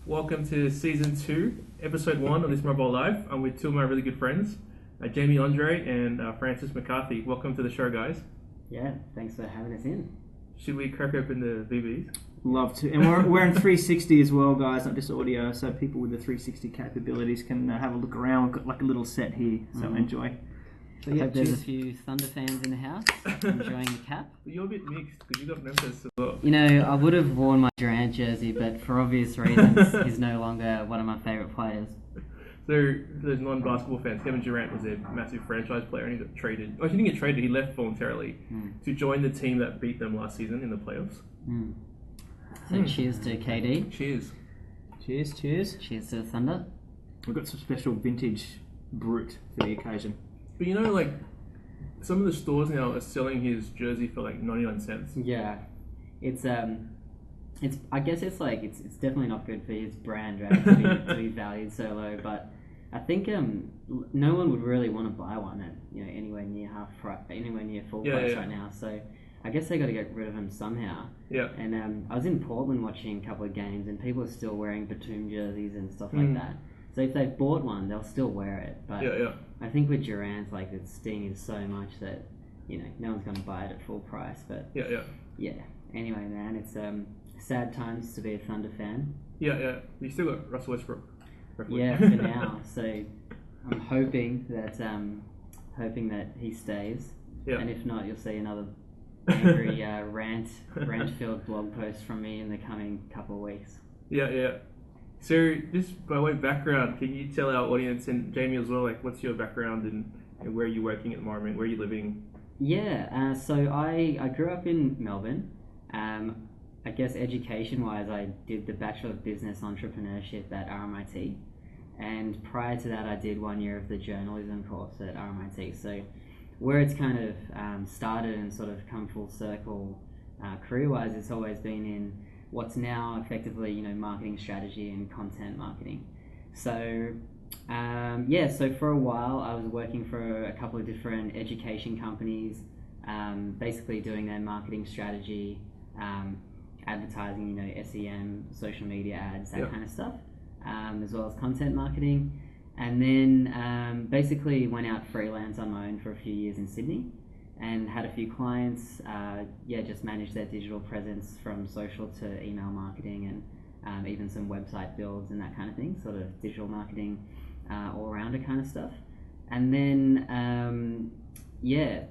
Welcome to season 2, episode 1 of This Mobile Life. I'm with two of my really good friends, Jamie Andrei and Francis McCarthy. Welcome to the show, guys. Yeah, thanks for having us in. Should we crack open the VBs? Love to. And we're in 360 as well, guys, not just audio, so people with the 360 capabilities can have a look around. We've got like a little set here, so enjoy. So yeah, there's a few Thunder fans in the house enjoying the cap. But you're a bit mixed because you got Memphis as well. You know, I would have worn my Durant jersey, but for obvious reasons, he's no longer one of my favourite players. So, for those non-basketball fans, Kevin Durant was a massive franchise player and he got traded. Oh, he didn't get traded, he left voluntarily to join the team that beat them last season in the playoffs. So cheers to KD. Cheers. Cheers, cheers. Cheers to the Thunder. We've got some special vintage Brut for the occasion. But you know, like, some of the stores now are selling his jersey for like 99 cents. Yeah, it's I guess it's definitely not good for his brand, right, to be valued so low. But I think no one would really want to buy one at anywhere near anywhere near full price right now. So I guess they got to get rid of him somehow. Yeah. And I was in Portland watching a couple of games, and people are still wearing Batum jerseys and stuff like that. So if they've bought one, they'll still wear it. But I think with Durant, like, it's stinging so much that no one's going to buy it at full price. But yeah. Anyway, man, it's sad times to be a Thunder fan. Yeah. You still got Russell Westbrook. Yeah, for now. So I'm hoping that he stays. Yeah. And if not, you'll see another angry rant-filled blog post from me in the coming couple of weeks. Yeah. So, just by way of background, can you tell our audience, and Jamie as well, like, what's your background and where are you working at the moment? Where are you living? Yeah, so I grew up in Melbourne. I guess education-wise, I did the Bachelor of Business Entrepreneurship at RMIT. And prior to that, I did 1 year of the journalism course at RMIT. So where it's kind of started and sort of come full circle career-wise, it's always been in what's now effectively, marketing strategy and content marketing. So, so for a while I was working for a couple of different education companies, basically doing their marketing strategy, advertising, SEM, social media ads, that kind of stuff, as well as content marketing. And then basically went out freelance on my own for a few years in Sydney. And had a few clients, just managed their digital presence from social to email marketing and even some website builds and that kind of thing, sort of digital marketing, all-rounder kind of stuff. And then,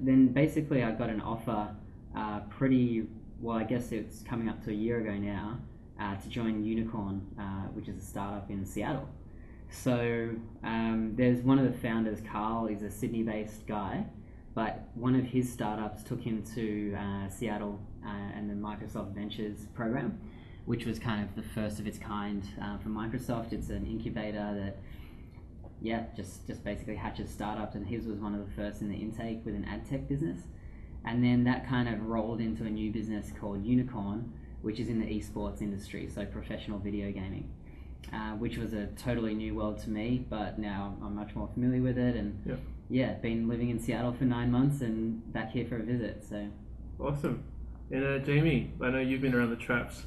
then basically I got an offer I guess it's coming up to a year ago now, to join Unicorn, which is a startup in Seattle. So there's one of the founders, Carl, he's a Sydney-based guy, but one of his startups took him to Seattle and the Microsoft Ventures program, which was kind of the first of its kind for Microsoft. It's an incubator that, just basically hatches startups, and his was one of the first in the intake with an ad tech business. And then that kind of rolled into a new business called Unicorn, which is in the esports industry, so professional video gaming, which was a totally new world to me, but now I'm much more familiar with it. And been living in Seattle for 9 months and back here for a visit. So awesome. And Jamie, I know you've been around the traps.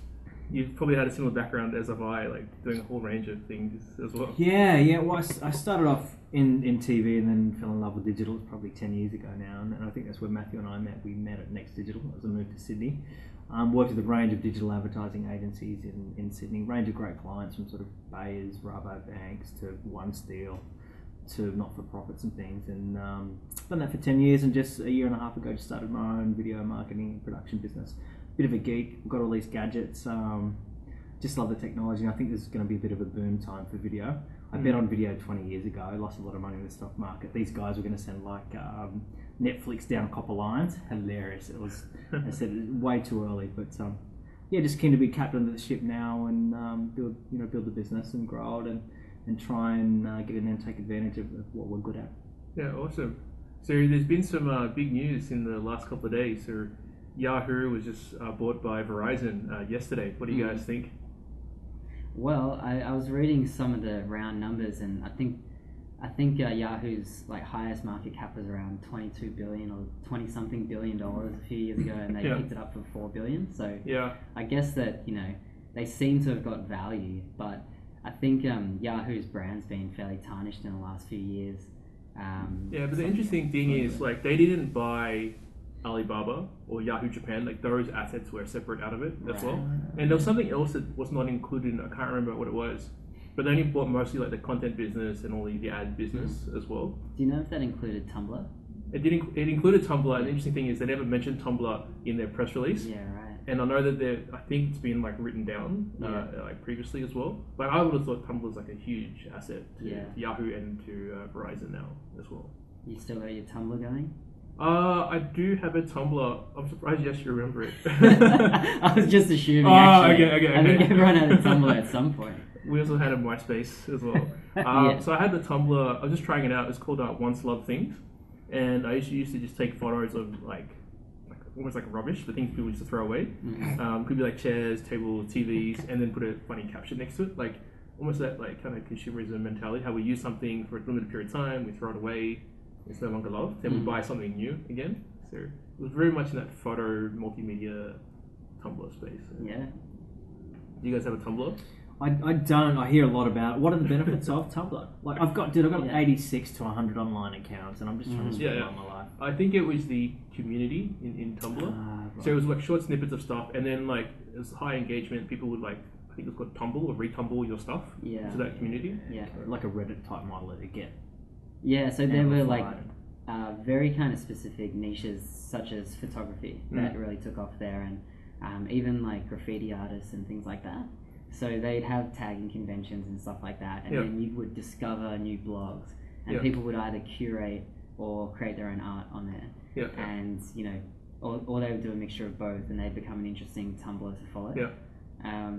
You've probably had a similar background as have I, like doing a whole range of things as well. Yeah. Well, I started off in TV and then fell in love with digital probably 10 years ago now, and I think that's where Matthew and I met. We met at Next Digital as I moved to Sydney. Worked with a range of digital advertising agencies in Sydney, range of great clients from sort of Bayers, Rabobanks to One Steel to not-for-profits and things, and done that for 10 years, and just a year and a half ago just started my own video marketing and production business. Bit of a geek, got all these gadgets, just love the technology, and I think there's going to be a bit of a boom time for video. I bet on video 20 years ago, I lost a lot of money in the stock market. These guys were going to send like Netflix down copper lines. Hilarious. I said way too early, but just keen to be captain of the ship now and build the business and grow it and try and get in there and take advantage of what we're good at. Yeah, awesome. So there's been some big news in the last couple of days. So Yahoo was just bought by Verizon yesterday. What do you guys think? Well, I was reading some of the round numbers, and I think Yahoo's like highest market cap was around 22 billion or 20 something billion dollars a few years ago, and they picked it up for 4 billion. So I guess that they seem to have got value, but I think Yahoo's brand's been fairly tarnished in the last few years. Yeah, but the interesting thing is, like, they didn't buy Alibaba or Yahoo Japan. Like, those assets were separate out of it as well. And there was something else that was not included in, I can't remember what it was. But they only bought mostly like the content business and all the ad business as well. Do you know if that included Tumblr? It included Tumblr, and the interesting thing is they never mentioned Tumblr in their press release. Yeah, right. And I know that I think it's been like written down like previously as well. But I would have thought Tumblr was like a huge asset to Yahoo and to Verizon now as well. You still got your Tumblr going? I do have a Tumblr. I'm surprised you actually remember it. I was just assuming. Actually. Okay. I think everyone had a Tumblr at some point. We also had a MySpace as well. So I had the Tumblr. I was just trying it out. It's called Once Loved Things, and I used to just take photos of like almost like rubbish, the things people used to throw away. Could be like chairs, tables, TVs, and then put a funny caption next to it, like almost that like kind of consumerism mentality. How we use something for a limited period of time, we throw it away, it's no longer loved, then we buy something new again. So it was very much in that photo multimedia Tumblr space. Yeah. Do you guys have a Tumblr? I don't. I hear a lot about it. What are the benefits of Tumblr? Like I've got 86 to 100 online accounts, and I'm just trying to spend all my life. I think it was the community in Tumblr. Right. So it was like short snippets of stuff, and then like it was high engagement. People would like, I think it was called tumble or retumble your stuff to that community. Yeah. Like a Reddit type model that you get. Yeah. So there were like very kind of specific niches such as photography that really took off there, and even like graffiti artists and things like that. So they'd have tagging conventions and stuff like that, and then you would discover new blogs, and people would either curate or create their own art on there. And you know, or they would do a mixture of both, and they'd become an interesting Tumblr to follow.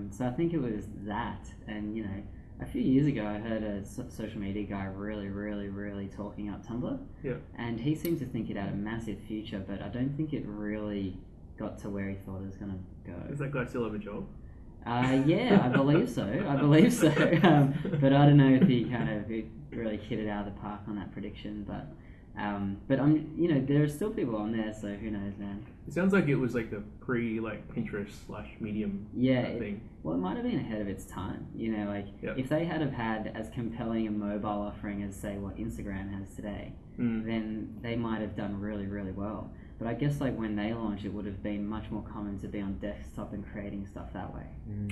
So I think it was that, and you know, a few years ago I heard a social media guy really talking up Tumblr. And he seemed to think it had a massive future, but I don't think it really got to where he thought it was going to go. Does that guy still have a job? Yeah, I believe so. But I don't know if he really hit it out of the park on that prediction. But you know, there are still people on there, so who knows, man. It sounds like it was like the Pinterest / Medium thing. Well, it might have been ahead of its time. You know, like if they had have had as compelling a mobile offering as say what Instagram has today, then they might have done really well. But I guess like when they launched, it would have been much more common to be on desktop and creating stuff that way.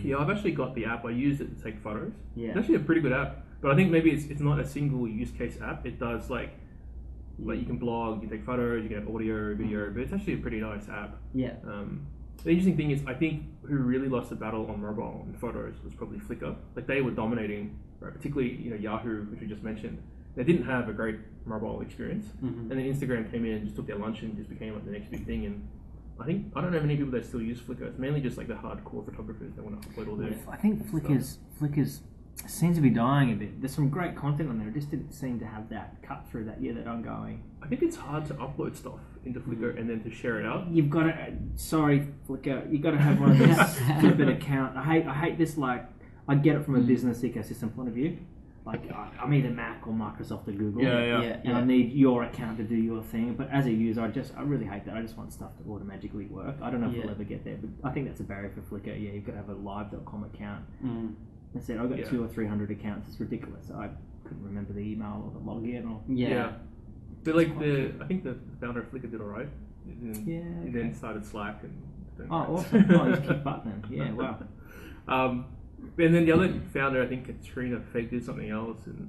Yeah, I've actually got the app. I use it to take photos. Yeah. It's actually a pretty good app. But I think maybe it's not a single use case app. It does like you can blog, you can take photos, you can have audio, video, but it's actually a pretty nice app. Yeah. The interesting thing is, I think who really lost the battle on mobile and photos was probably Flickr. Like they were dominating, right? Particularly Yahoo, which we just mentioned. They didn't have a great mobile experience, and then Instagram came in and just took their lunch and just became like the next big thing. And I don't know many people that still use Flickr. It's mainly just like the hardcore photographers that want to upload all their. I think Flickr's seems to be dying a bit. There's some great content on there. It just didn't seem to have that cut through that ongoing. I think it's hard to upload stuff into Flickr and then to share it out. You've got to. Sorry, Flickr. You've got to have one of these flippant account. I hate this. Like I get it from a business ecosystem point of view. Like I'm either Mac or Microsoft or Google. And I need your account to do your thing. But as a user, I really hate that. I just want stuff to automatically work. I don't know if we'll ever get there, but I think that's a barrier for Flickr. Yeah, you've got to have a live.com account. That's it. I've got 200 or 300 accounts. It's ridiculous. I couldn't remember the email or the login or But like I think the founder of Flickr did all right. He then started Slack and. Awesome! He's kicked butt then. Yeah, wow. And then the other founder, I think Katrina Fake, did something else, and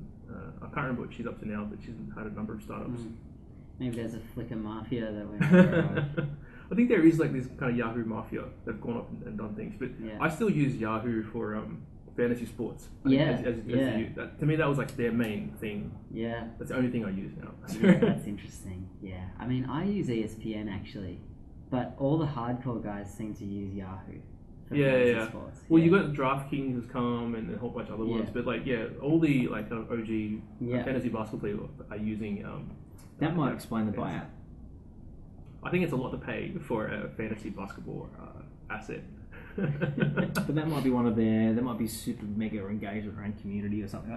I can't remember what she's up to now, but she's had a number of startups. Maybe there's a Flickr mafia that we're I think there is like this kind of Yahoo mafia that've gone up and done things, but I still use Yahoo for fantasy sports. To me, that was like their main thing. Yeah. That's the only thing I use now. Yeah, that's interesting. Yeah. I mean, I use ESPN actually, but all the hardcore guys seem to use Yahoo. Sports. Well, you got DraftKings has come and a whole bunch of other ones, but like all the like kind of OG fantasy basketball players are using. That might explain the buyout. I think it's a lot to pay for a fantasy basketball asset. But that might be one of their. There might be super mega engagement around community or something.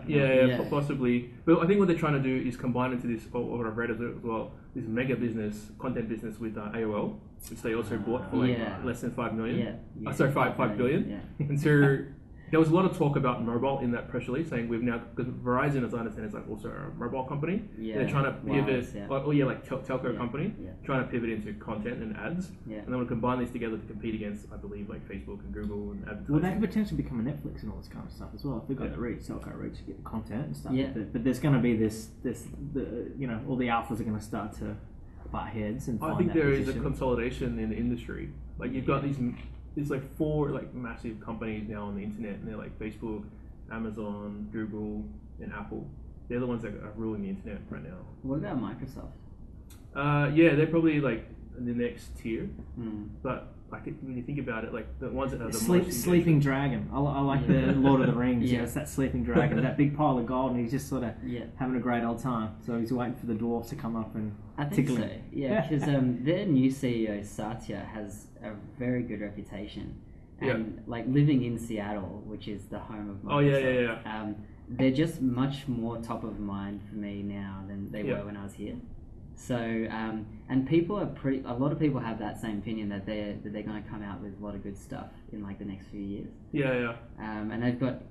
Possibly. But I think what they're trying to do is combine into this, or what I've read as well, this mega content business with AOL, which they also bought for less than $5 million. Sorry, $5 billion. And so There was a lot of talk about mobile in that press release, saying we've now, because Verizon, as I understand, is like also a mobile company. Yeah, they're trying to pivot, telco Yeah. company, Yeah. trying to pivot into content and ads, Yeah. and they want to combine these together to compete against, I believe, like Facebook and Google and advertising. Well, they could potentially become a Netflix and all this kind of stuff as well. If they've got the reach, telco reach to get the content and stuff. Yeah. But there's going to be all the alphas are going to start to butt heads and find I think that there is position. a consolidation in the industry. Like you've got there's like 4 like massive companies now on the internet, and they're like Facebook, Amazon, Google, and Apple. They're the ones that are ruling the internet right now. What about Microsoft? Yeah, they're probably like in the next tier. Mm. But like when you think about it, like the ones that have the most Sleeping Dragon. I like the Lord of the Rings. Yeah. It's that sleeping dragon, that big pile of gold, and he's just sort of Yeah. having a great old time. So he's waiting for the dwarves to come up and I think tickle so. him. Yeah, because their new CEO Satya has a very good reputation, and like living in Seattle, which is the home of Microsoft. Oh yeah. They're just much more top of mind for me now than they were when I was here. So and people are a lot of people have that same opinion that they're going to come out with a lot of good stuff in like the next few years. Yeah. And they've got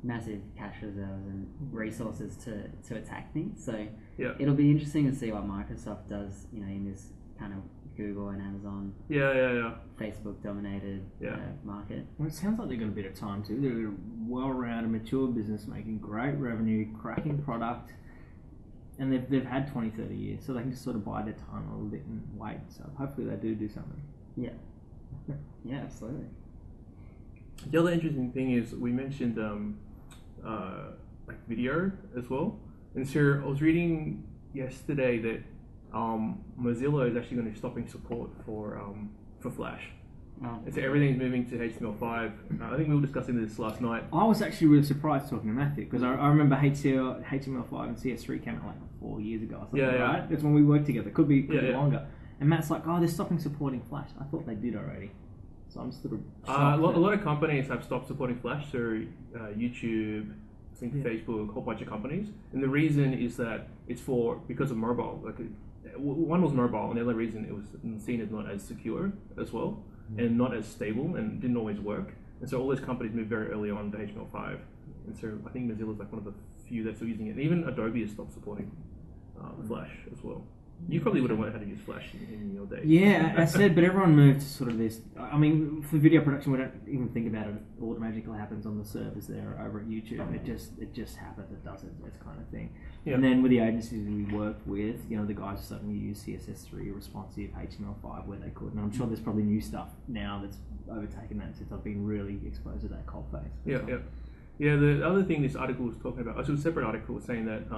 massive cash reserves and resources to attack things. So it'll be interesting to see what Microsoft does, in this kind of Google and Amazon, Facebook dominated market. Well, it sounds like they're going to be at a time too. They're a well-rounded, mature business making great revenue, cracking product, and they've had 20, 30 years, so they can just sort of bide their time a little bit and wait. So hopefully they do something. Yeah, absolutely. The other interesting thing is we mentioned like video as well, and so I was reading yesterday that Mozilla is actually going to be stopping support for Flash. Oh. And so everything's moving to HTML5. I think we were discussing this last night. I was actually really surprised talking to Matthew, because I remember HTML5 and CS3 came out like 4 years ago or something, right? That's when we worked together. Could be longer. And Matt's like, they're stopping supporting Flash. I thought they did already. So I'm sort of a lot of companies have stopped supporting Flash, so YouTube, I think Facebook, a whole bunch of companies. And the reason is that it's because of mobile. Like one was mobile, and the other reason it was seen as not as secure as well, and not as stable, and didn't always work. And so all those companies moved very early on to HTML5. And so I think Mozilla is like one of the few that's still using it. And even Adobe has stopped supporting Flash as well. You probably would have learned how to use Flash in your day. Yeah, I said, but everyone moved to sort of this. I mean, for video production, we don't even think about it. It automatically happens on the servers there over at YouTube. It just happens. It does it. This kind of thing. Yeah. And then with the agencies we worked with, the guys are starting to use CSS3, responsive, HTML5 where they could. And I'm sure there's probably new stuff now that's overtaken that since I've been really exposed to that cold phase. Yeah. The other thing this article was talking about, a separate article was saying that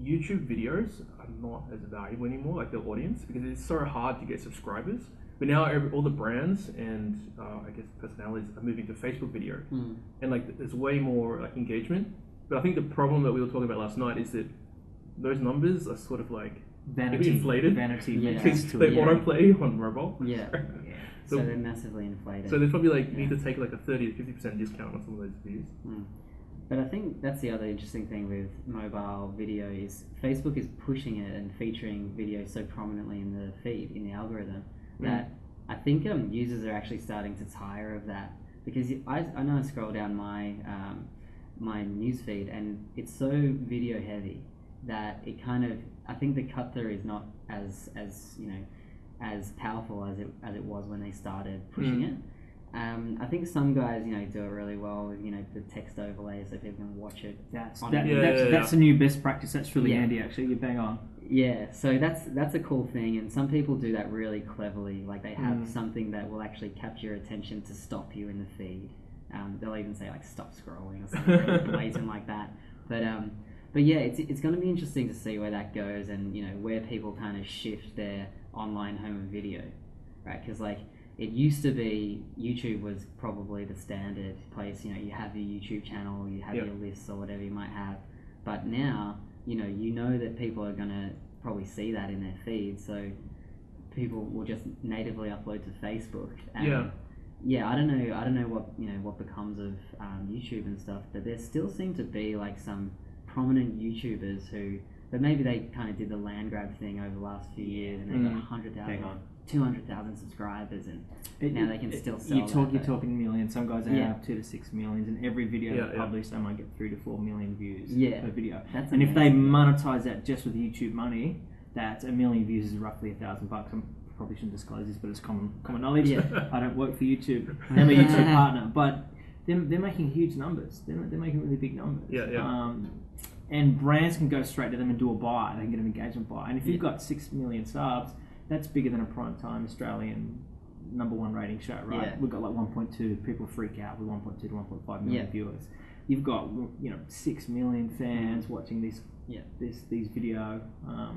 YouTube videos are not as valuable anymore, like the audience, because it's so hard to get subscribers. But now all the brands and I guess personalities are moving to Facebook video, and like there's way more like engagement. But I think the problem that we were talking about last night is that those numbers are sort of like inflated. Vanity because they autoplay on mobile. Yeah. So they're massively inflated. So there's probably you need to take like a 30 to 50% discount on some of those views. But I think that's the other interesting thing with mobile video is Facebook is pushing it and featuring video so prominently in the feed, in the algorithm, that I think users are actually starting to tire of that. Because I know I scroll down my my newsfeed and it's so video heavy that it kind of, I think the cut through is not as powerful as it was when they started pushing it. I think some guys, do it really well with, the text overlays so people can watch it. That's a new best practice. That's really handy, actually. You bang on. Yeah, so that's a cool thing, and some people do that really cleverly. Like they have something that will actually capture your attention to stop you in the feed. They'll even say like stop scrolling or something blatant like that. But yeah, it's going to be interesting to see where that goes, and where people kind of shift their online home of video, right? Because it used to be YouTube was probably the standard place. You have your YouTube channel, you have your lists or whatever you might have. But now, you know that people are going to probably see that in their feed, so people will just natively upload to Facebook. And I don't know what becomes of YouTube and stuff, but there still seem to be like some prominent YouTubers but maybe they kind of did the land grab thing over the last few years and they got 100,000. Hang on. 200,000 subscribers, and now they can still sell. You're talking millions. Some guys have 2 to 6 millions, and every video they publish, they might get 3 to 4 million views per video. That's and amazing. if they monetize that just with YouTube money, that's 1 million views is roughly $1,000. I probably shouldn't disclose this, but it's common knowledge. I don't work for YouTube. I'm a YouTube partner, but they're making huge numbers. They're making really big numbers. And brands can go straight to them and do a buy. They can get an engagement buy. And if you've got 6 million subs, that's bigger than a primetime Australian #1 rating show, right? Yeah. We've got like 1.2. People freak out with 1.2 to 1.5 million viewers. You've got 6 million fans watching this video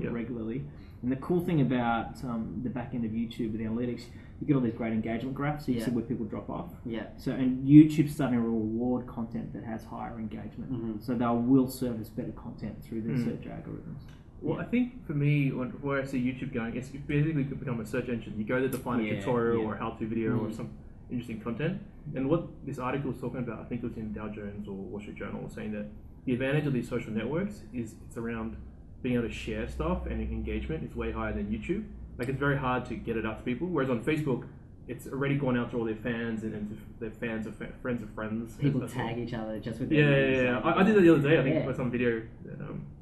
regularly. And the cool thing about the back end of YouTube with analytics, you get all these great engagement graphs. So you see where people drop off. So and YouTube's starting to reward content that has higher engagement. So they will service better content through their search algorithms. Well, I think for me, where I see YouTube going, it's basically could become a search engine. You go there to find a tutorial or a how-to video or some interesting content. And what this article was talking about, I think it was in Dow Jones or Wall Street Journal, saying that the advantage of these social networks is it's around being able to share stuff, and engagement is way higher than YouTube. Like, it's very hard to get it out to people, whereas on Facebook, it's already gone out to all their fans and to their fans of friends of friends. People tag each other just with their I did that the other day, I think, for some video.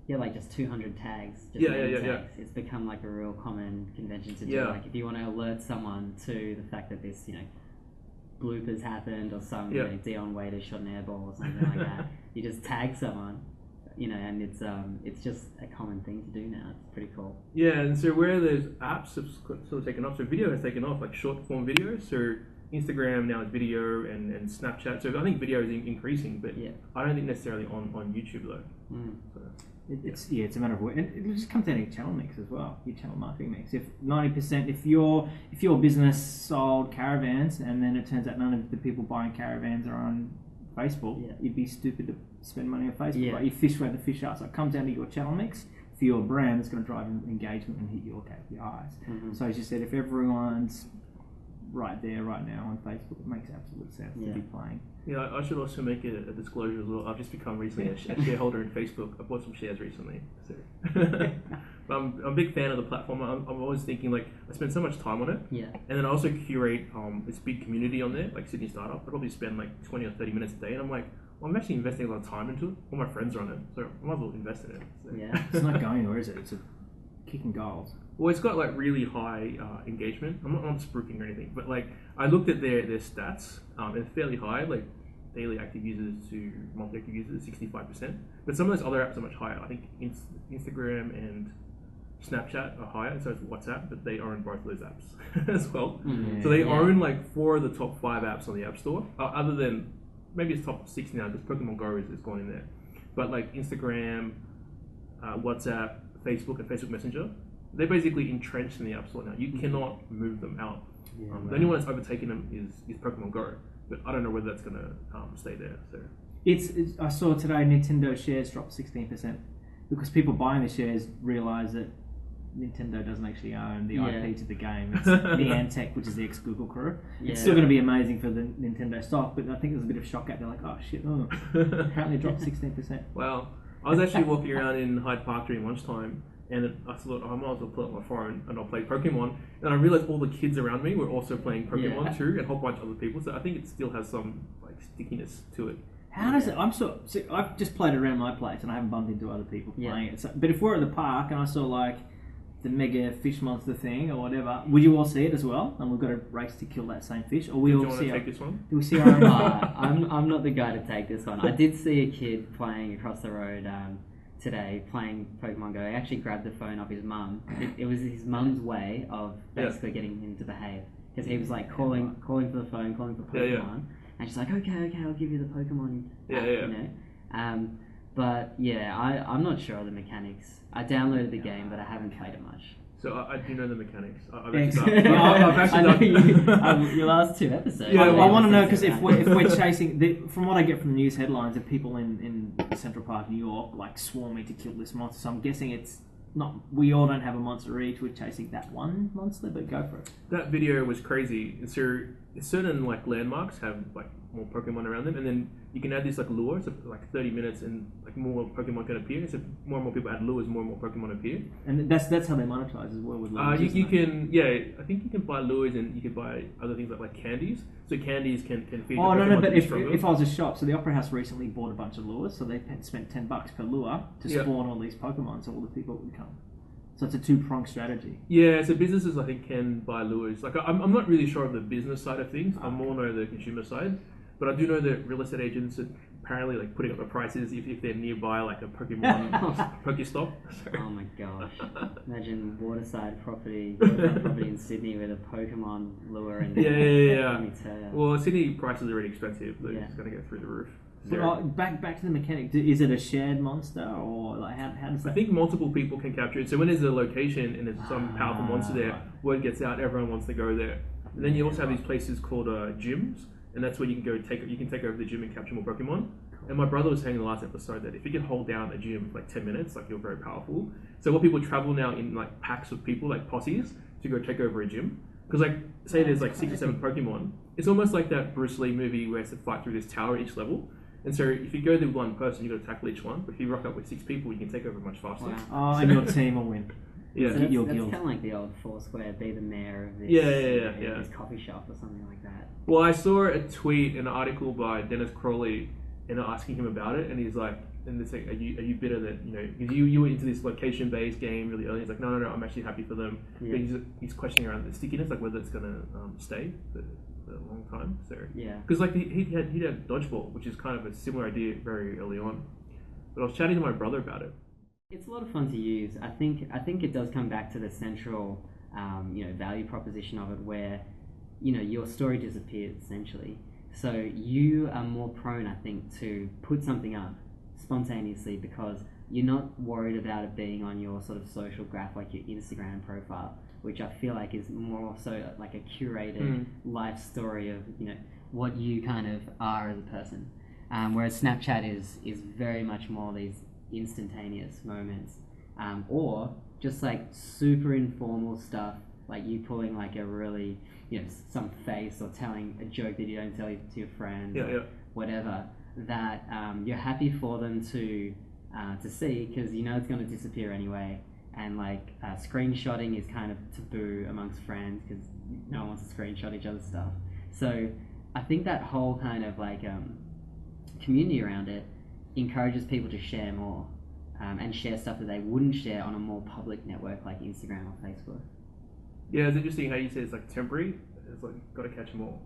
Like just 200 tags. Tags. It's become like a real common convention to do. Like, if you want to alert someone to the fact that this, bloopers happened or some Dion Waiters shot an airball or something like that, you just tag someone. And it's just a common thing to do now. It's pretty cool. Yeah, and so where there's apps have sort of taken off, so video has taken off, like short form videos. So Instagram now is video, and Snapchat. So I think video is increasing, but I don't think necessarily on YouTube though. So. It's a matter of work, and it just comes down to your channel mix as well, your channel marketing mix. If 90%, if your business sold caravans, and then it turns out none of the people buying caravans are on Facebook, you'd be stupid to spend money on Facebook. Right? You fish where the fish are. So it comes down to your channel mix for your brand. It's going to drive engagement and hit your KPIs. So as you said, if everyone's right there, right now on Facebook, it makes absolute sense to be playing. Yeah, I should also make a disclosure as well. I've just become recently a shareholder in Facebook. I bought some shares recently. So. But I'm a big fan of the platform. I'm always thinking, like, I spend so much time on it. And then I also curate this big community on there, like Sydney Startup. I probably spend like 20 or 30 minutes a day. And I'm like, well, I'm actually investing a lot of time into it. All my friends are on it. So I might as well invest in it. So. It's not going anywhere, is it? It's kicking goals. Well, it's got like really high engagement. I'm not spruiking or anything, but like I looked at their stats. It's fairly high, like daily active users to monthly active users, 65%. But some of those other apps are much higher. I think Instagram and Snapchat are higher, so it's WhatsApp, but they own both of those apps as well. So they own like 4 of the top 5 apps on the App Store, other than maybe it's top 6 now because Pokemon Go is gone in there. But like Instagram, WhatsApp, Facebook, and Facebook Messenger, they're basically entrenched in the App Store now. You cannot move them out. The only one that's overtaken them is Pokemon Go, but I don't know whether that's going to stay there. So I saw today Nintendo shares dropped 16% because people buying the shares realise that Nintendo doesn't actually own the IP to the game. It's Niantic, which is the ex-Google crew. It's still going to be amazing for the Nintendo stock, but I think there's a bit of shock out there, like, oh shit, apparently dropped 16%. Well, I was actually walking around in Hyde Park during lunchtime, and I thought, I might as well pull out my phone and I'll play Pokemon. And I realised all the kids around me were also playing Pokemon too, and a whole bunch of other people. So I think it still has some like stickiness to it. How does it? I've just played around my place, and I haven't bumped into other people playing it. So, but if we're at the park and I saw like the mega fish monster thing or whatever, would you all see it as well? And we've got a race to kill that same fish, or we all see take this one? Do we see our own? I'm not the guy to take this one. I did see a kid playing across the road today, playing Pokemon Go. He actually grabbed the phone off his mum. It was his mum's way of basically getting him to behave, because he was like calling for the phone, calling for Pokemon, and she's like, okay, I'll give you the Pokemon app, you know. But I'm not sure of the mechanics. I downloaded the game, but I haven't played it much. So I do know the mechanics. I've actually done your last 2 episodes. I want to know, because if we're chasing, from what I get from the news headlines, of people in Central Park, New York, like swarming to kill this monster. So I'm guessing it's not. We all don't have a monster each. We're chasing that one monster, but go for it. That video was crazy. So certain like landmarks have like more Pokemon around them, and then you can add this like lure, so like 30 minutes, and like more Pokemon can appear. So more and more people add lures, more and more Pokemon appear. And that's how they monetize as well with lures. You can I think you can buy lures, and you can buy other things like candies. So candies can feed. Oh no, but if I was a shop, so the Opera House recently bought a bunch of lures, so they spent $10 per lure to spawn all these Pokemon, so all the people would come. So it's a two-pronged strategy. Yeah, so businesses I think can buy lures. Like I'm not really sure of the business side of things. I more know the consumer side, but I do know that real estate agents are apparently like putting up the prices if they're nearby like a Pokemon Pokestop. Oh my gosh! Imagine waterside property in Sydney with a Pokemon lure and yeah. Well, Sydney prices are already expensive. They're just going to go through the roof. But back to the mechanic. Is it a shared monster, or like how does that? I think multiple people can capture it. So when there's a location and there's some powerful monster there, word gets out, everyone wants to go there. And then you also have these places called gyms, and that's where you can go take over the gym and capture more Pokemon. And my brother was saying in the last episode that if you can hold down a gym for like 10 minutes, like you're very powerful. So what people travel now in like packs of people, like posses, to go take over a gym. Because like say there's like 6 or 7 Pokemon, it's almost like that Bruce Lee movie where it's to fight through this tower each level. And so if you go there with one person, you've got to tackle each one. But if you rock up with 6 people, you can take over much faster. Wow. Oh, and your team will win. Yeah, so that's kind of like the old Foursquare, be the mayor of this, this coffee shop or something like that. Well, I saw a tweet, an article by Dennis Crowley, and asking him about it, and he's like, and it's like, are you bitter that because you were into this location-based game really early? He's like, no, I'm actually happy for them. Yeah. But he's questioning around the stickiness, like whether it's gonna stay for a long time. So because like he had dodgeball, which is kind of a similar idea very early on. But I was chatting to my brother about it. It's a lot of fun to use. I think it does come back to the central value proposition of it, where your story disappears essentially. So you are more prone, I think, to put something up spontaneously because you're not worried about it being on your sort of social graph, like your Instagram profile, which I feel like is more so like a curated life story of what you kind of are as a person. Whereas Snapchat is very much more these instantaneous moments, or just like super informal stuff, like you pulling like a really some face or telling a joke that you don't tell to your friends, whatever, that you're happy for them to see because it's going to disappear anyway. And like screenshotting is kind of taboo amongst friends because no one wants to screenshot each other's stuff. So I think that whole kind of like community around it encourages people to share more and share stuff that they wouldn't share on a more public network like Instagram or Facebook. Yeah, it's interesting how you say it's like temporary. It's like got to catch them all.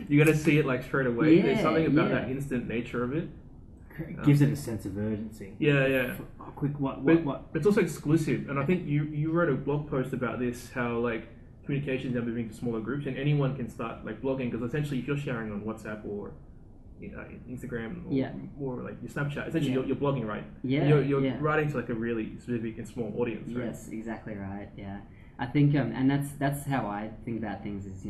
You got to see it like straight away. There's something about that instant nature of it. Gives it a sense of urgency. Yeah. Quick, what? But it's also exclusive, and I think you wrote a blog post about this. How like communications now moving to smaller groups, and anyone can start like blogging because essentially if you're sharing on WhatsApp or Instagram or like your Snapchat, essentially you're blogging, right? You're writing to like a really specific and small audience, right? Yes, exactly right. Yeah, I think and that's how I think about things is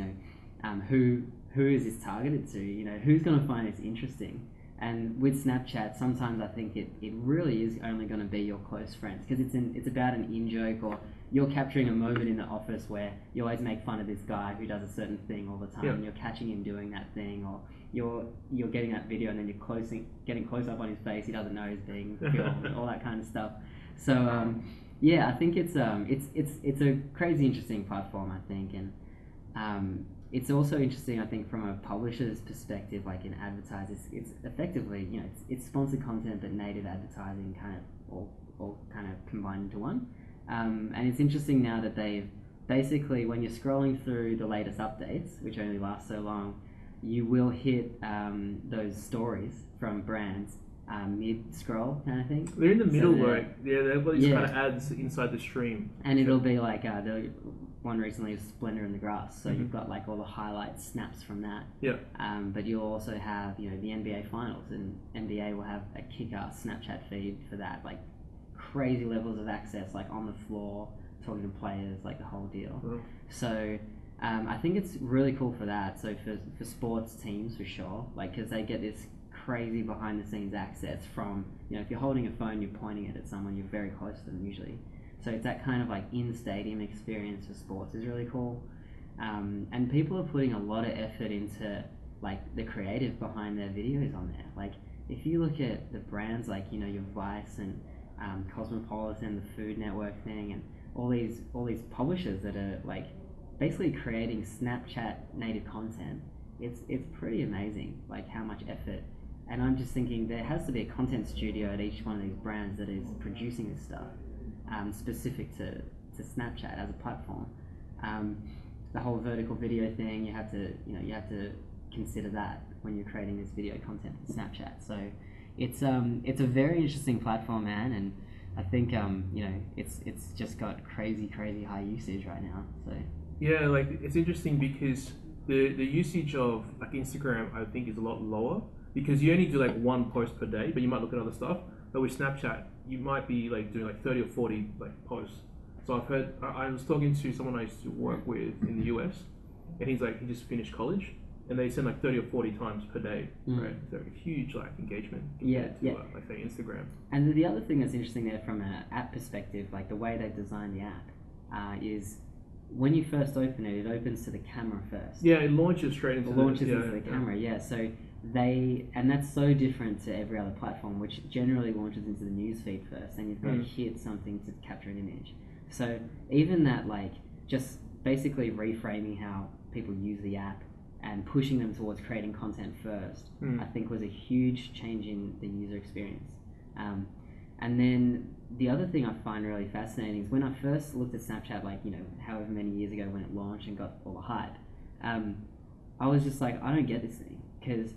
who is this targeted to? Who's going to find this interesting? And with Snapchat, sometimes I think it really is only going to be your close friends because it's about an in-joke, or you're capturing a moment in the office where you always make fun of this guy who does a certain thing all the time, and you're catching him doing that thing, or you're getting that video and then you're getting close up on his face, he doesn't know he's being filmed, all that kind of stuff. So I think it's a crazy interesting platform, I think, and it's also interesting, I think, from a publisher's perspective, like in advertisers, it's effectively, it's sponsored content but native advertising kind of all kind of combined into one. And it's interesting now that they've basically, when you're scrolling through the latest updates, which only last so long, you will hit those stories from brands mid-scroll kind of thing. They're in the middle, they've got these kind of ads inside the stream. And it'll be like, the one recently is Splendor in the Grass, so you've got like all the highlight snaps from that. But you'll also have, the NBA Finals, and NBA will have a kick-ass Snapchat feed for that, like crazy levels of access, like on the floor, talking to players, like the whole deal. So I think it's really cool for that. So for sports teams, for sure, like because they get this crazy behind-the-scenes access from, if you're holding a phone, you're pointing it at someone, you're very close to them usually. So it's that kind of like in-stadium experience for sports is really cool. And people are putting a lot of effort into like the creative behind their videos on there. Like if you look at the brands like, you know, your Vice and Cosmopolitan, the Food Network thing, and all these publishers that are like basically creating Snapchat native content, it's pretty amazing, like how much effort. And I'm just thinking there has to be a content studio at each one of these brands that is producing this stuff, specific to Snapchat as a platform. The whole vertical video thing, you have to consider that when you're creating this video content for Snapchat. So it's a very interesting platform, man, and I think it's just got crazy high usage right now. So yeah, like it's interesting because the usage of like Instagram I think is a lot lower because you only do like one post per day, but you might look at other stuff. But with Snapchat, you might be like doing like 30 or 40 like posts. So I've heard, I was talking to someone I used to work with in the US, and he's like, he just finished college, and they send like 30 or 40 times per day, right? So huge like engagement compared to like say Instagram. And the other thing that's interesting there from an app perspective, like the way they've designed the app, is when you first open it, it opens to the camera first. Yeah, it launches straight into the camera. Yeah, so and that's so different to every other platform, which generally launches into the newsfeed first, and you've got to hit something to capture an image. So even that, like, just basically reframing how people use the app and pushing them towards creating content first, I think was a huge change in the user experience. And then the other thing I find really fascinating is when I first looked at Snapchat, like, you know, however many years ago when it launched and got all the hype, I was just like, I don't get this thing, because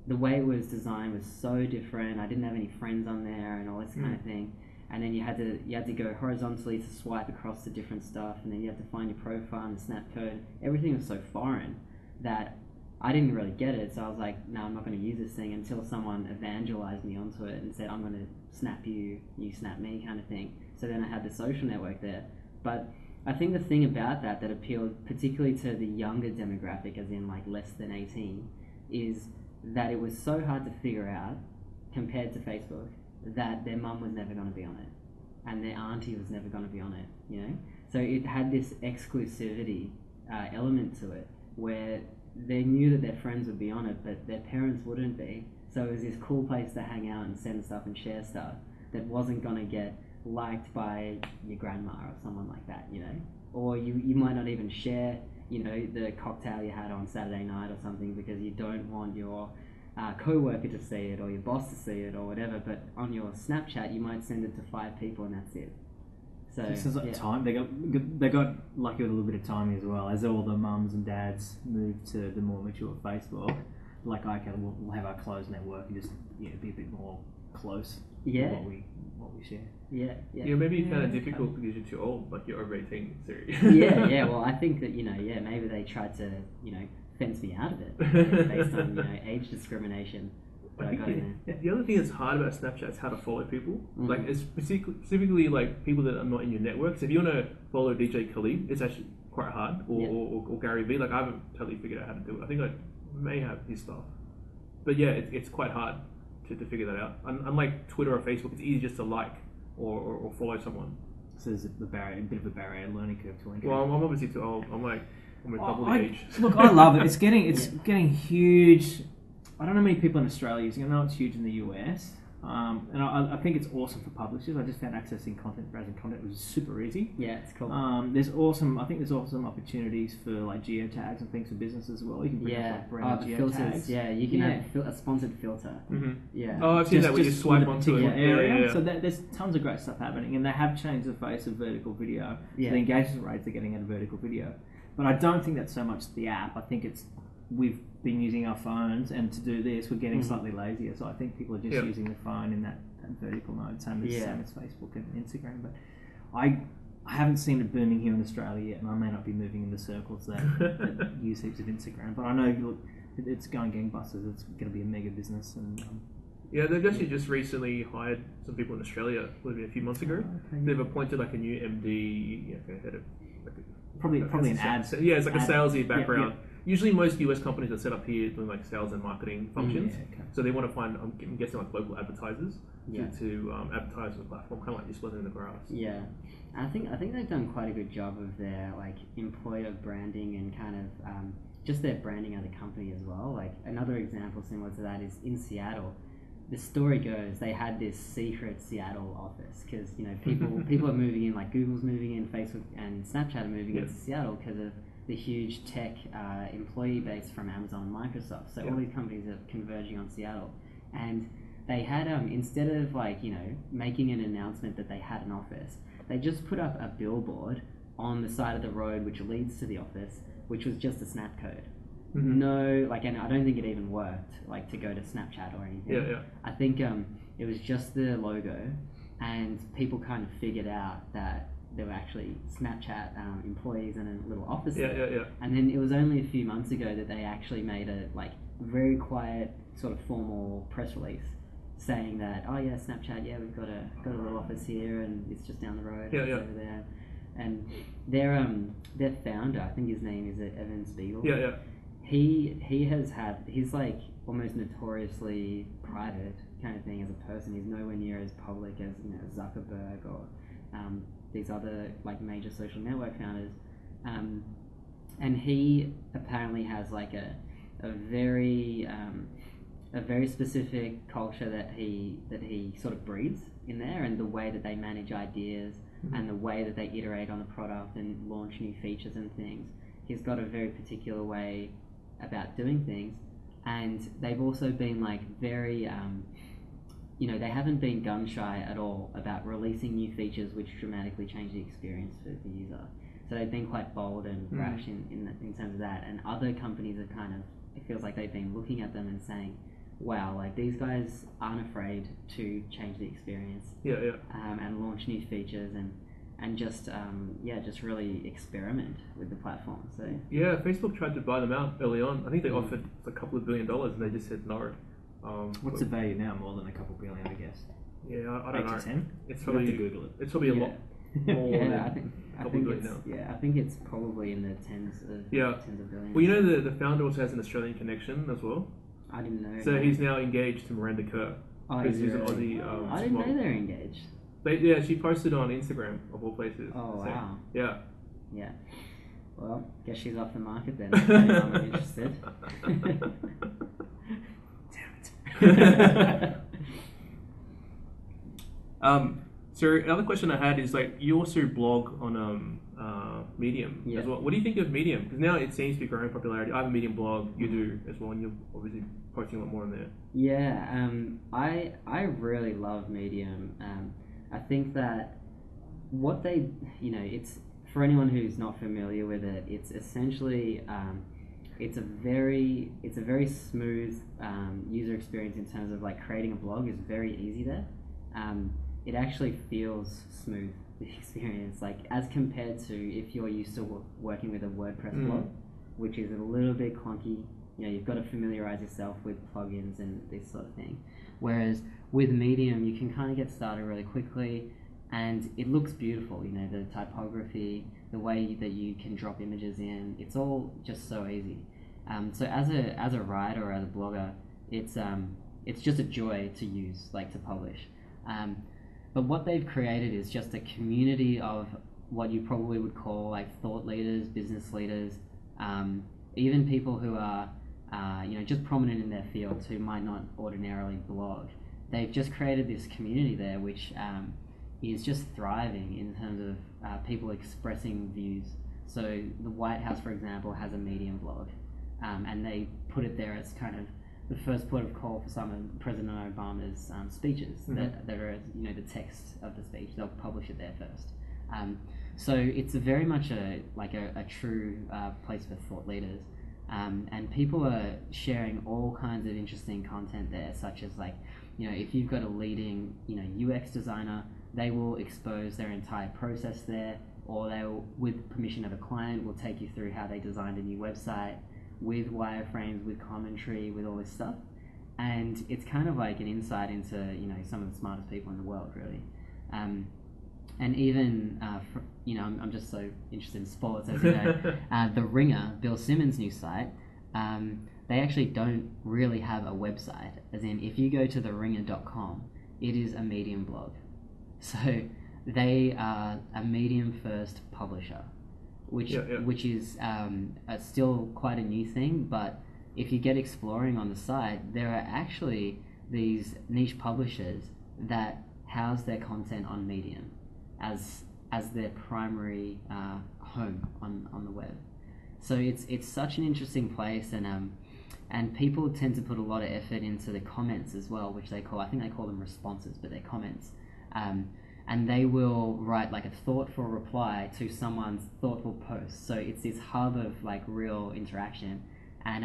the way it was designed was so different. I didn't have any friends on there and all this kind of thing. And then you had to go horizontally to swipe across to different stuff, and then you have to find your profile and the snap code. Everything was so foreign that I didn't really get it. So I was like, no, I'm not going to use this thing until someone evangelized me onto it and said, I'm going to snap you, you snap me, kind of thing. So then I had the social network there. But I think the thing about that appealed particularly to the younger demographic, as in like less than 18, is that it was so hard to figure out compared to Facebook that their mum was never going to be on it and their auntie was never going to be on it, you know? So it had this exclusivity element to it where they knew that their friends would be on it, but their parents wouldn't be. So it was this cool place to hang out and send stuff and share stuff that wasn't going to get liked by your grandma or someone like that, you know? Or you might not even share, you know, the cocktail you had on Saturday night or something because you don't want your co-worker to see it or your boss to see it or whatever, but on your Snapchat you might send it to 5 people and that's it. So this is like time. They got lucky with a little bit of timing as well. As all the mums and dads moved to the more mature Facebook, like we'll have our closed network and just be a bit more close. To what we share. Yeah, maybe kind of difficult because you're too old, like you're over 18. yeah. Well, I think that maybe they tried to fence me out of it based on age discrimination. I think the other thing that's hard about Snapchat is how to follow people. Like it's specifically like people that are not in your network. So if you want to follow DJ Khalid, it's actually quite hard. Or Gary Vee. Like I haven't totally figured out how to do it. I think I may have his stuff, but yeah, it's quite hard to figure that out. Unlike Twitter or Facebook, it's easy just to like or follow someone. So there's a bit of a barrier, learning curve to engage. Well, I'm obviously too old. I'm double the age. Look, I love it. It's getting huge. I don't know many people in Australia using it. I know it's huge in the US. And I think it's awesome for publishers. I just found accessing content, browsing content was super easy. Yeah, it's cool. There's awesome opportunities for like geotags and things for business as well. You can bring up like brand geotags. Filters. Yeah, you can have a sponsored filter. Yeah. Oh, I've seen that where you swipe onto an area. Yeah. So there's tons of great stuff happening, and they have changed the face of vertical video. So the engagement rates are getting out of vertical video. But I don't think that's so much the app. I think we've been using our phones, and to do this, we're getting slightly lazier. So I think people are just using the phone in that vertical mode, same as Facebook and Instagram. But I haven't seen it booming here in Australia yet, and I may not be moving in the circles that use heaps of Instagram. But I know it's going gangbusters. It's going to be a mega business. And yeah, they've actually just recently hired some people in Australia, a few months ago. They've appointed like a new MD, head of probably an ad. Yeah, it's like a salesy background. Yeah. Usually most US companies are set up here doing like sales and marketing functions. So they want to find, I'm guessing, like local advertisers to advertise on the platform, kind of like just living in the grass. Yeah, I think they've done quite a good job of their like employer branding and kind of just their branding as a company as well. Like another example similar to that is in Seattle. The story goes they had this secret Seattle office because people are moving in, like Google's moving in, Facebook and Snapchat are moving into Seattle because of the huge tech employee base from Amazon and Microsoft. So all these companies are converging on Seattle, and they had instead of making an announcement that they had an office, they just put up a billboard on the side of the road which leads to the office, which was just a snap code. No, and I don't think it even worked, to go to Snapchat or anything. I think it was just the logo, and people kind of figured out that there were actually Snapchat employees in a little office there. And then it was only a few months ago that they actually made a very quiet sort of formal press release saying that, oh yeah, Snapchat, yeah, we've got a little office here, and it's just down the road, it's over there. And their founder, I think his name is Evan Spiegel. He's almost notoriously private kind of thing as a person. He's nowhere near as public as Zuckerberg or these other major social network founders. And he apparently has a very specific culture that he sort of breeds in there, and the way that they manage ideas and the way that they iterate on the product and launch new features and things. He's got a very particular way about doing things, and they've also been very they haven't been gun shy at all about releasing new features which dramatically change the experience for the user. So they've been quite bold and brash in terms of that, and other companies are it feels like they've been looking at them and saying, wow, these guys aren't afraid to change the experience and launch new features and just really experiment with the platform. So Facebook tried to buy them out early on. I think they offered a couple of $1 billion and they just said no. What's the value now? More than a couple billion, I guess. Yeah, I don't know. 10? It's probably, you have to Google it. It's probably a lot more than I think it's probably in the tens of billions. Well, the founder also has an Australian connection as well. I didn't know. So he's now engaged to Miranda Kerr. Oh, he's an Aussie. I didn't know they're engaged. She posted on Instagram of all places. Oh, so, wow. Yeah. Yeah. Well, guess she's off the market then. I'm not interested. Damn it. So another question I had is you also blog on Medium as well. What do you think of Medium? Because now it seems to be growing popularity. I have a Medium blog, you do as well, and you're obviously posting a lot more on there. Yeah, I really love Medium. I think that what they, it's for anyone who's not familiar with it, it's essentially it's a very smooth user experience in terms of creating a blog is very easy there. It actually feels smooth, the experience, as compared to if you're used to working with a WordPress blog, which is a little bit clunky. You've got to familiarize yourself with plugins and this sort of thing. Whereas with Medium, you can kind of get started really quickly, and it looks beautiful. The typography, the way that you can drop images in, it's all just so easy. So as a writer or as a blogger, it's just a joy to use, to publish. But what they've created is just a community of what you probably would call thought leaders, business leaders, even people who are just prominent in their fields who might not ordinarily blog. They've just created this community there which is just thriving in terms of people expressing views. So the White House, for example, has a Medium blog, and they put it there as kind of the first port of call for some of President Obama's speeches that are the text of the speech. They'll publish it there first. So it's very much a true place for thought leaders, and people are sharing all kinds of interesting content there, such as if you've got a leading UX designer, they will expose their entire process there, or they will, with permission of a client, will take you through how they designed a new website with wireframes, with commentary, with all this stuff. And it's kind of an insight into some of the smartest people in the world, really. And even I'm just so interested in sports, as you know. The Ringer, Bill Simmons' new site, they actually don't really have a website. As in, if you go to theringer.com, it is a Medium blog. So they are a Medium first publisher. which is still quite a new thing. But if you get exploring on the site, there are actually these niche publishers that house their content on Medium as their primary home on the web. So it's such an interesting place, and people tend to put a lot of effort into the comments as well, which I think they call them responses, but they're comments. And they will write like a thoughtful reply to someone's thoughtful post. So it's this hub of like real interaction, and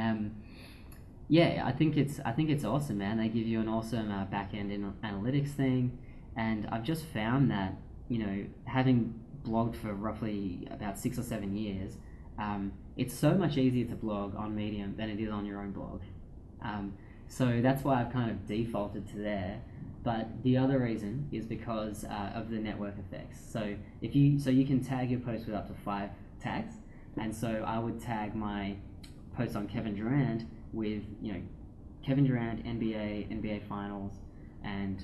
I think it's awesome, man. They give you an awesome back-end analytics thing, and I've just found that, having blogged for roughly about 6 or 7 years, it's so much easier to blog on Medium than it is on your own blog. So that's why I've kind of defaulted to there. But the other reason is because of the network effects. So you can tag your post with up to 5 tags, and so I would tag my post on Kevin Durant with Kevin Durant, NBA Finals, and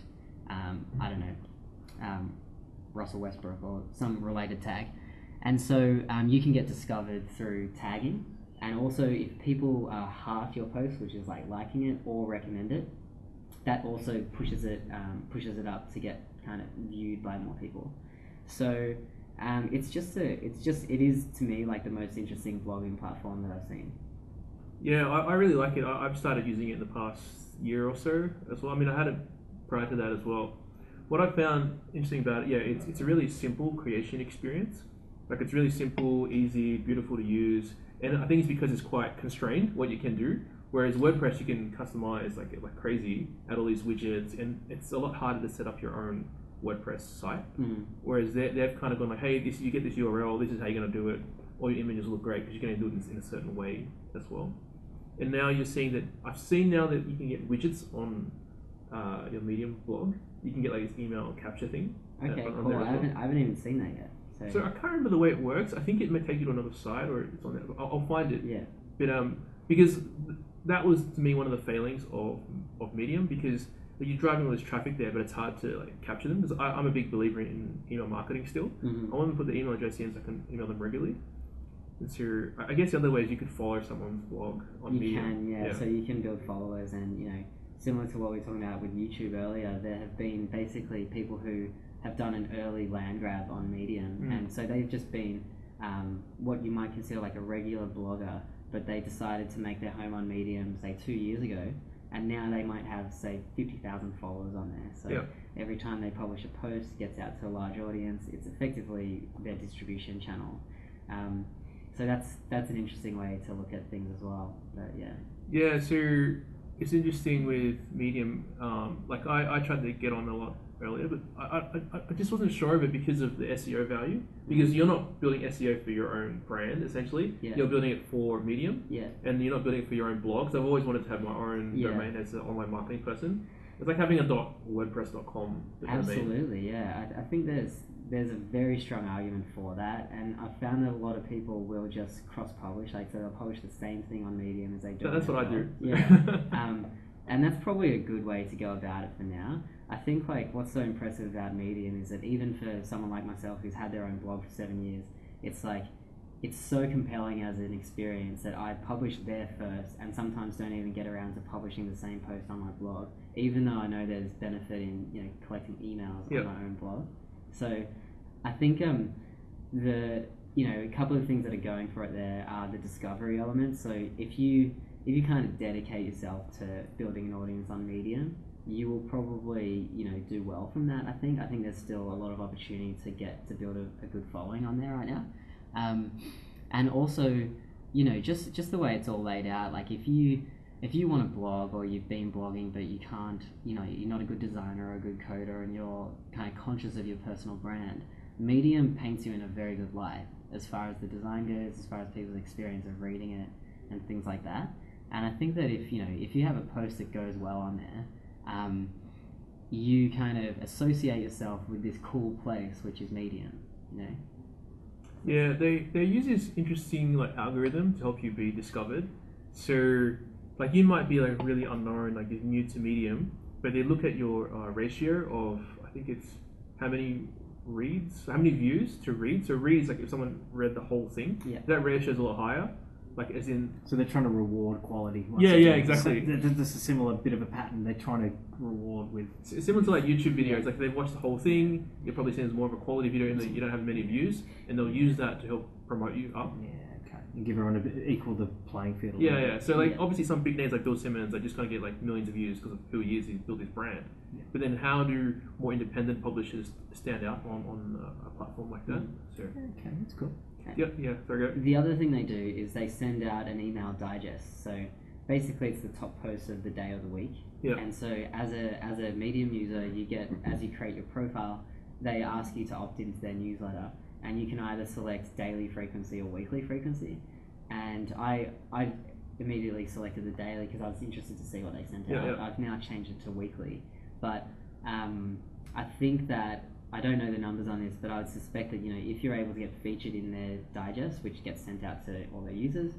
I don't know, Russell Westbrook or some related tag, and so you can get discovered through tagging. And also, if people heart your post, which is like liking it or recommend it, that also pushes it up to get kind of viewed by more people. So it is to me like the most interesting blogging platform that I've seen. Yeah, I really like it. I've started using it in the past year or so as well. I mean, I had it prior to that as well. What I found interesting about it, it's a really simple creation experience. Like, it's really simple, easy, beautiful to use, and I think it's because it's quite constrained what you can do. Whereas WordPress, you can customize like crazy, add all these widgets, and it's a lot harder to set up your own WordPress site. Whereas they've kind of gone like, hey, you get this URL, this is how you're going to do it. All your images look great because you're going to do it in a certain way as well. And now you're seeing that, I've seen now that you can get widgets on your Medium blog. You can get like this email capture thing. Okay, cool. I haven't even seen that yet. So I can't remember the way it works. I think it may take you to another site, or it's on there. I'll find it. Yeah. But because that was to me one of the failings of Medium, because you're driving all this traffic there, but it's hard to like capture them. Because I'm a big believer in email marketing still. I want to put the email address in so I can email them regularly. And so I guess the other way is you could follow someone's blog on Medium. You can, so you can build followers, and similar to what we were talking about with YouTube earlier, there have been basically people who have done an early land grab on Medium, and so they've just been what you might consider like a regular blogger, but they decided to make their home on Medium, say 2 years ago, and now they might have, say, 50,000 followers on there. So every time they publish a post, it gets out to a large audience. It's effectively their distribution channel. So that's an interesting way to look at things as well. But yeah. So it's interesting with Medium. Like I tried to get on a lot earlier, but I just wasn't sure of it because of the SEO value. Because you're not building SEO for your own brand, essentially. You're building it for Medium. And you're not building it for your own blog. So I've always wanted to have my own domain as an online marketing person. It's like having a .wordpress.com. Absolutely, I think there's a very strong argument for that, and I've found that a lot of people will just cross-publish, like so they'll publish the same thing on Medium as they do. That's what I do. And that's probably a good way to go about it for now. I think like what's so impressive about Medium is that even for someone like myself who's had their own blog for 7 years, it's like it's so compelling as an experience that I publish there first, and sometimes don't even get around to publishing the same post on my blog, even though I know there's benefit in collecting emails on my own blog. So I think a couple of things that are going for it there are the discovery element. So if you kind of dedicate yourself to building an audience on Medium, you will probably do well from that. I think there's still a lot of opportunity to build a good following on there right now. And also, just the way it's all laid out, like if you want to blog, or you've been blogging but you can't, you're not a good designer or a good coder, and you're kind of conscious of your personal brand, Medium paints you in a very good light as far as the design goes, as far as people's experience of reading it and things like that. And I think that if you have a post that goes well on there, you kind of associate yourself with this cool place, which is Medium, Yeah, they use this interesting like algorithm to help you be discovered. So like you might be like really unknown, like you're new to Medium, but they look at your ratio of, I think it's how many reads, how many views to read. So reads, like if someone read the whole thing, that ratio is a lot higher. Like as in, so they're trying to reward quality. Yeah, exactly. So there's a similar bit of a pattern. They're trying to reward with similar to like YouTube videos. Like they've watched the whole thing. You're probably seeing it's more of a quality video, and you don't have many views, and they'll use that to help promote you up. Yeah, okay. And give everyone a bit equal the playing field. Yeah. So like obviously some big names like Bill Simmons, they just kind of get like millions of views because of who he is. He's built his brand. Yeah. But then how do more independent publishers stand out on a platform like that? So okay, that's cool. Yeah. Sorry, go. The other thing they do is they send out an email digest. So basically, it's the top post of the day or the week. Yeah. And so as a Medium user, you get, as you create your profile, they ask you to opt into their newsletter, and you can either select daily frequency or weekly frequency. And I immediately selected the daily because I was interested to see what they sent out. I've now changed it to weekly, but I think that, I don't know the numbers on this, but I would suspect that, if you're able to get featured in their digest, which gets sent out to all their users,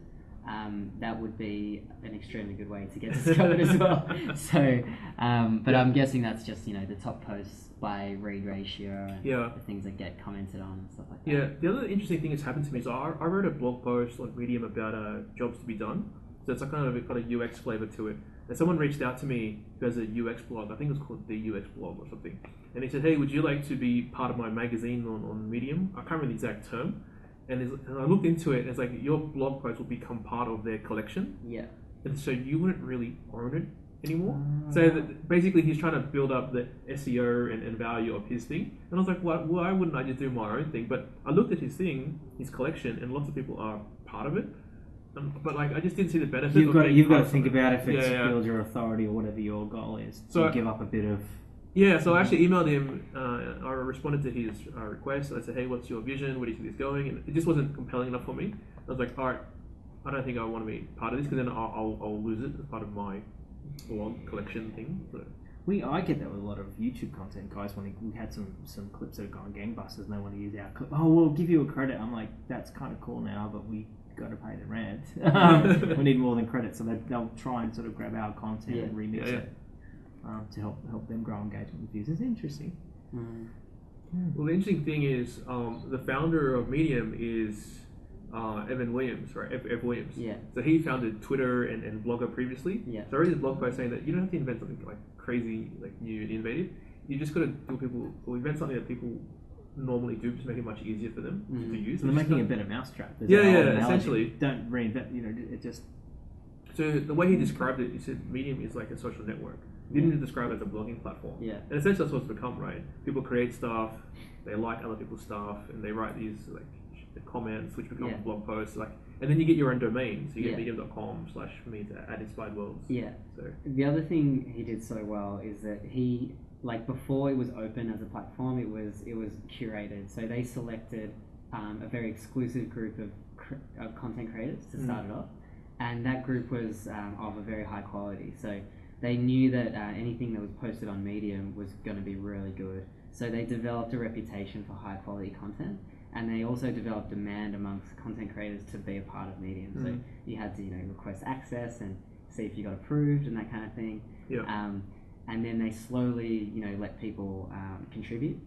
that would be an extremely good way to get discovered as well. So, but I'm guessing that's just, the top posts by read ratio and the things that get commented on and stuff like that. Yeah, the other interesting thing that's happened to me is I wrote a blog post on Medium about jobs to be done. So it's like kind of got a UX flavor to it. And someone reached out to me who has a UX blog. I think it was called the UX blog or something. And he said, hey, would you like to be part of my magazine on Medium? I can't remember the exact term. And I looked into it, and it's like your blog post will become part of their collection. Yeah. And so you wouldn't really own it anymore. So basically he's trying to build up the SEO and value of his thing. And I was like, why wouldn't I just do my own thing? But I looked at his thing, his collection, and lots of people are part of it. But like, I just didn't see the benefit. You've got to think about if it's build your authority or whatever your goal is. So give up a bit of. Yeah, so I actually emailed him. I responded to his request. I said, "Hey, what's your vision? Where do you see this going?" And it just wasn't compelling enough for me. I was like, "All right, I don't think I want to be part of this because then I'll lose it as part of my blog collection thing." So. I get that with a lot of YouTube content guys. When we had some clips that have gone gangbusters, and they want to use our clip. Oh, we'll give you a credit. I'm like, that's kind of cool now, but we got to pay the rent. We need more than credit, so they'll try and sort of grab our content and remix it to help them grow engagement with users. It's interesting. Well, the interesting thing is the founder of Medium is Evan Williams, right? F. Williams. Yeah. So he founded Twitter and Blogger previously. Yeah. So I read his blog post saying that you don't have to invent something like crazy, like new and innovative. You just got to invent something that people normally do, just make it much easier for them to use. So they're making a better mousetrap. Essentially. Don't reinvent. It just. So the way he described it, he said Medium is like a social network. He didn't describe it as a blogging platform. Yeah. And essentially that's what it's become, right? People create stuff, they like other people's stuff, and they write these like comments, which become blog posts, like, and then you get your own domain. So you get medium.com/me to add inspired worlds. Yeah. So the other thing he did so well is that he, like, before it was open as a platform, it was curated. So they selected a very exclusive group of content creators to start it off, and that group was of a very high quality. So they knew that anything that was posted on Medium was going to be really good. So they developed a reputation for high quality content, and they also developed demand amongst content creators to be a part of Medium. So you had to, request access and see if you got approved and that kind of thing. Yeah. And then they slowly, let people contribute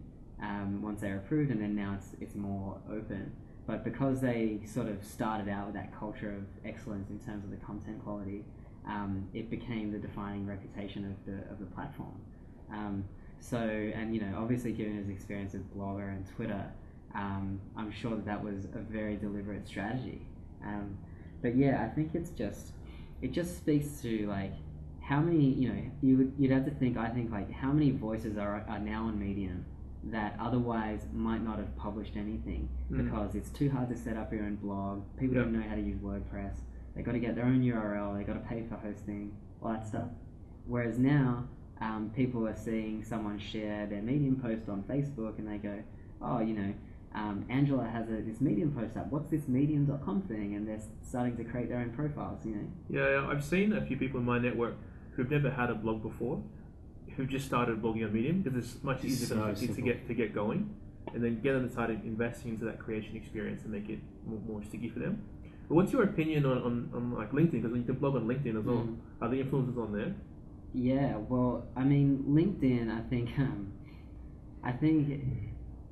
once they're approved, and then now it's more open. But because they sort of started out with that culture of excellence in terms of the content quality, it became the defining reputation of the platform. So, and obviously given his experience with Blogger and Twitter, I'm sure that was a very deliberate strategy. But yeah, I think it just speaks to like how many, you'd have to think, I think, like how many voices are now on Medium that otherwise might not have published anything because it's too hard to set up your own blog. People don't know how to use WordPress. They got to get their own URL. They got to pay for hosting, all that stuff. Whereas now, people are seeing someone share their Medium post on Facebook, and they go, "Oh, Angela has this Medium post up. What's this Medium.com thing?" And they're starting to create their own profiles. Yeah, I've seen a few people in my network who've never had a blog before, who just started blogging on Medium because it's much easier to get going, and then get them to start investing into that creation experience and make it more sticky for them. But what's your opinion on like LinkedIn? Because you can blog on LinkedIn as well. Are the influencers on there? Yeah, well, I mean, LinkedIn, I think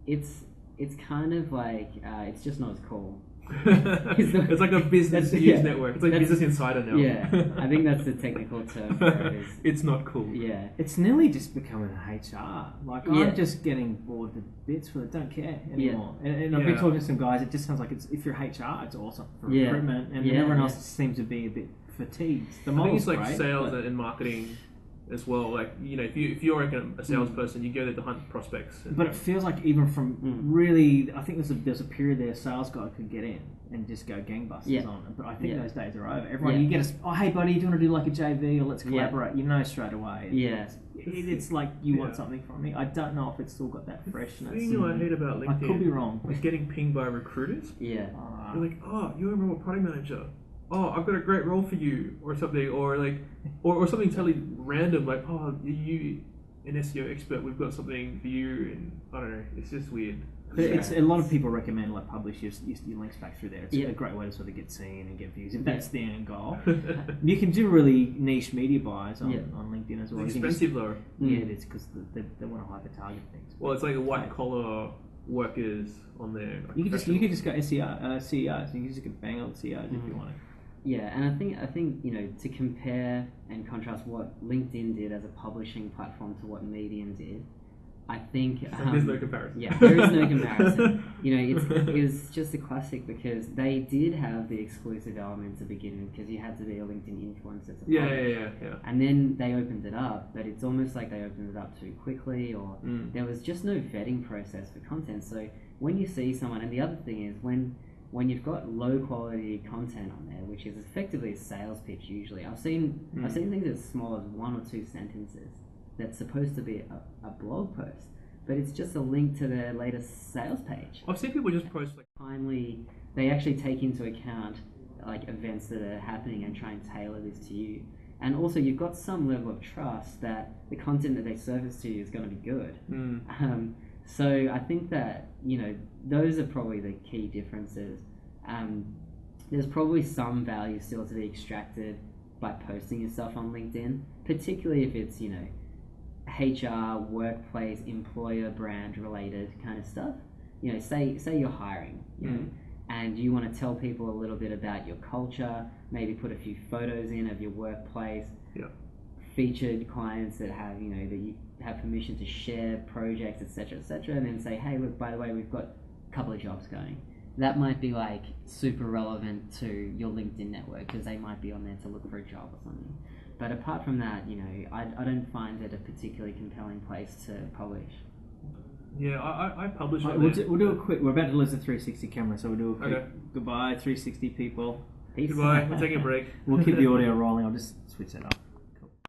it's kind of like it's just not as cool. It's like a business news network. It's like Business Insider now. Yeah, I think that's the technical term for it. It's not cool. Yeah, it's nearly just becoming HR. Like Yeah. I'm just getting bored to bits with it. Don't care anymore. And I've been talking to some guys. It just sounds like if you're HR, it's awesome for recruitment, and everyone else seems to be a bit fatigued. The I think it's model's like great, sales and marketing as well. Like, you know, if you're like a salesperson, you go there to hunt prospects. But it feels like even from really, I think there's a period there sales guy could get in and just go gangbusters on it. But I think those days are over. Everyone, you get hey buddy, do you want to do like a JV or let's collaborate? You know straight away. It's like you want something from me. I don't know if it's still got that freshness. The thing I hate about LinkedIn, I could be wrong, is getting pinged by recruiters. Yeah. They're like, oh, you're a remote product manager. Oh, I've got a great role for you, or something, or like, or something totally random, like, oh, you an SEO expert, we've got something for you, and I don't know, it's just weird. But it's a lot of people recommend like publish your links back through there. It's a great way to sort of get seen and get views if that's the end goal. You can do really niche media buys on LinkedIn as well. It's expensive though. Yeah, it is because they want to hyper target things. Well, it's like white collar workers on there. Like you could just go SEO, CEOs. You can just get bang on CEOs if you want to. Yeah, and I think you know, to compare and contrast what LinkedIn did as a publishing platform to what Medium did, I think there's no comparison. Yeah, there is no comparison. You know, it's just a classic because they did have the exclusive element to begin with because you had to be a LinkedIn influencer to publish. Yeah. And then they opened it up, but it's almost like they opened it up too quickly, or there was just no vetting process for content. So when you see someone, and the other thing is when you've got low quality content on there, which is effectively a sales pitch usually. I've seen things as small as 1 or 2 sentences that's supposed to be a blog post, but it's just a link to their latest sales page. I've seen people just post like timely. They actually take into account like events that are happening and try and tailor this to you. And also you've got some level of trust that the content that they surface to you is going to be good. So I think that, you know, those are probably the key differences. There's probably some value still to be extracted by posting yourself on LinkedIn, particularly if it's, you know, HR, workplace, employer, brand related kind of stuff. You know, say you're hiring, you know, and you want to tell people a little bit about your culture, maybe put a few photos in of your workplace, featured clients that have, you know, that you have permission to share projects, etc., and then say, hey, look, by the way, we've got a couple of jobs going. That might be like super relevant to your LinkedIn network because they might be on there to look for a job or something. But apart from that, you know, I don't find it a particularly compelling place to publish. Yeah, I publish it. We'll do a quick. We're about to lose the 360 camera, so we'll do a quick goodbye, 360 people. Peace. Goodbye. We're taking a break. We'll keep the audio rolling. I'll just switch that up.